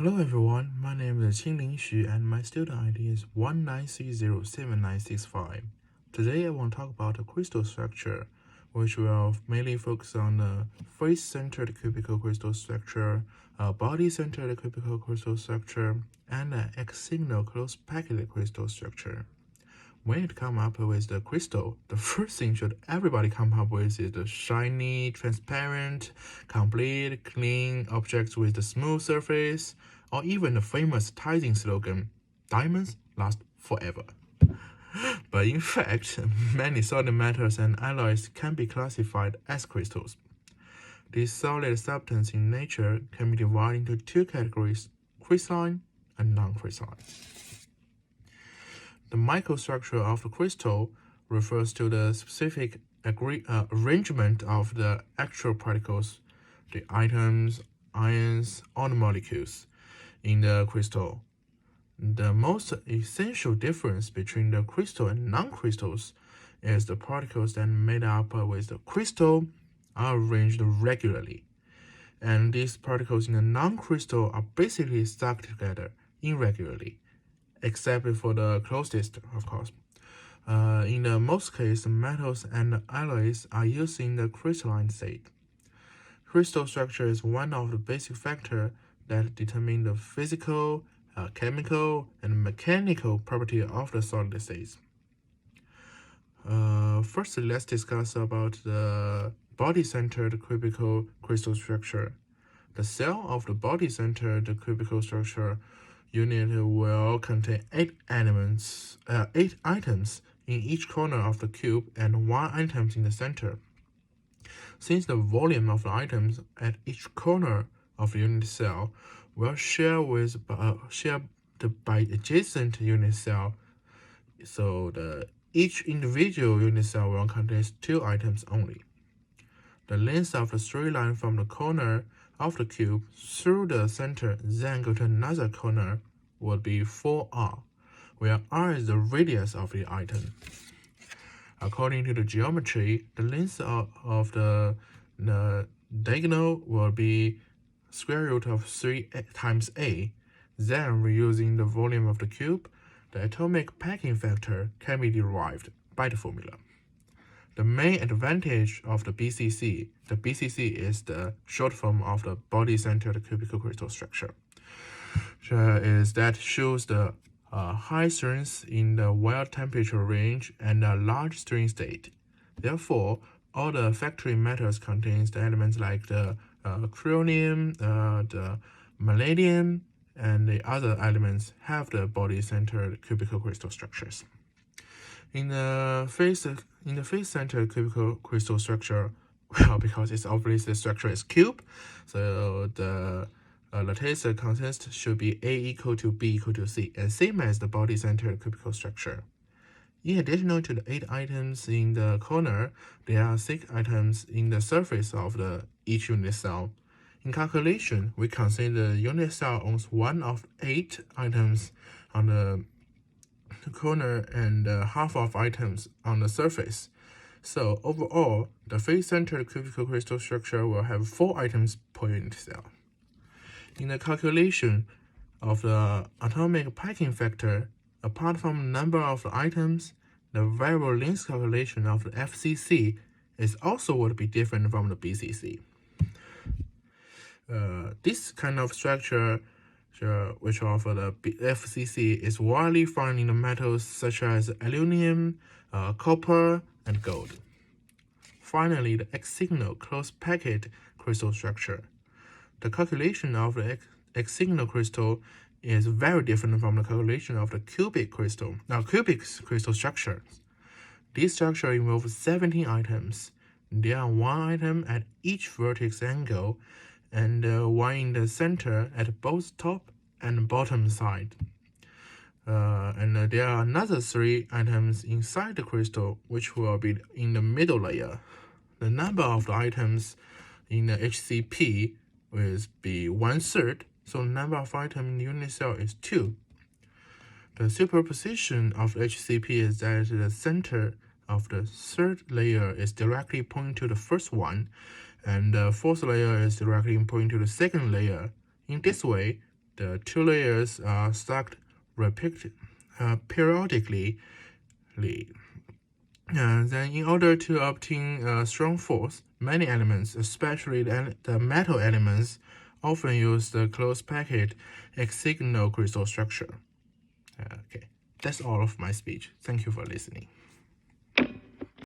Hello everyone, my name is Qingling Xu and my student ID is 19307965. Today I want to talk about a crystal structure, which will mainly focus on the face-centered cubical crystal structure, a body-centered cubical crystal structure, and an X-signal close-packed crystal structure. When it come up with the crystal, the first thing should everybody come up with is the shiny, transparent, complete, clean objects with a smooth surface, or even the famous Tizing slogan, diamonds last forever. But in fact, many solid metals and alloys can be classified as crystals. These solid substances in nature can be divided into two categories, crystalline and non-crystalline. The microstructure of the crystal refers to the specific arrangement of the actual particles, the atoms, ions, or the molecules in the crystal. The most essential difference between the crystal and non-crystals is the particles that made up with the crystal are arranged regularly, and these particles in the non-crystal are basically stuck together irregularly, except for the closest, of course. In the most cases, metals and alloys are used in the crystalline state. Crystal structure is one of the basic factors that determine the physical, chemical, and mechanical property of the solid states. First, let's discuss about the body-centered cubical crystal structure. The cell of the body-centered cubical structure unit will contain 8 items in each corner of the cube and 1 item in the center. Since the volume of the items at each corner of the unit cell will share by adjacent unit cell, so each individual unit cell will contain 2 items only. The length of the straight line from the corner of the cube through the center, then go to another corner, would be 4r, where r is the radius of the item. According to the geometry, the length of the diagonal will be square root of 3 times a. Then, reusing the volume of the cube, the atomic packing factor can be derived by the formula. The main advantage of the BCC is the short form of the body-centered cubical crystal structure, is that shows the high strength in the wide temperature range and a large strain state. Therefore, all the factory metals contains the elements like the chromium, the palladium, and the other elements have the body-centered cubical crystal structures. In the face-centered cubical crystal structure, well, because it's obvious the structure is cube, so the lattice consist should be A equal to B equal to C, and same as the body-centered cubical structure. In addition to the 8 items in the corner, there are 6 items in the surface of each unit cell. In calculation, we consider the unit cell owns one of 8 items on the corner and half of items on the surface. So overall, the face-centered cubical crystal structure will have 4 items per unit cell. In the calculation of the atomic packing factor, apart from the number of items, the variable length calculation of the FCC is also would be different from the BCC. This kind of structure, which offer the FCC, is widely found in the metals such as aluminum, copper, and gold. Finally, the X-signal close-packed crystal structure. The calculation of the X-signal crystal is very different from the calculation of the cubic crystal structure. This structure involves 17 items. There are 1 item at each vertex angle and 1 in the center at both top and bottom side. And there are another 3 items inside the crystal, which will be in the middle layer. The number of the items in the HCP will be 1/3, so the number of items in the unit cell is 2. The superposition of HCP is that the center of the 3rd layer is directly pointing to the first one, and the 4th layer is directly pointing to the 2nd layer. In this way, The two layers are stacked periodically. Then in order to obtain a strong force, many elements, especially the metal elements, often use the close-packed hexagonal crystal structure. Okay, that's all of my speech. Thank you for listening.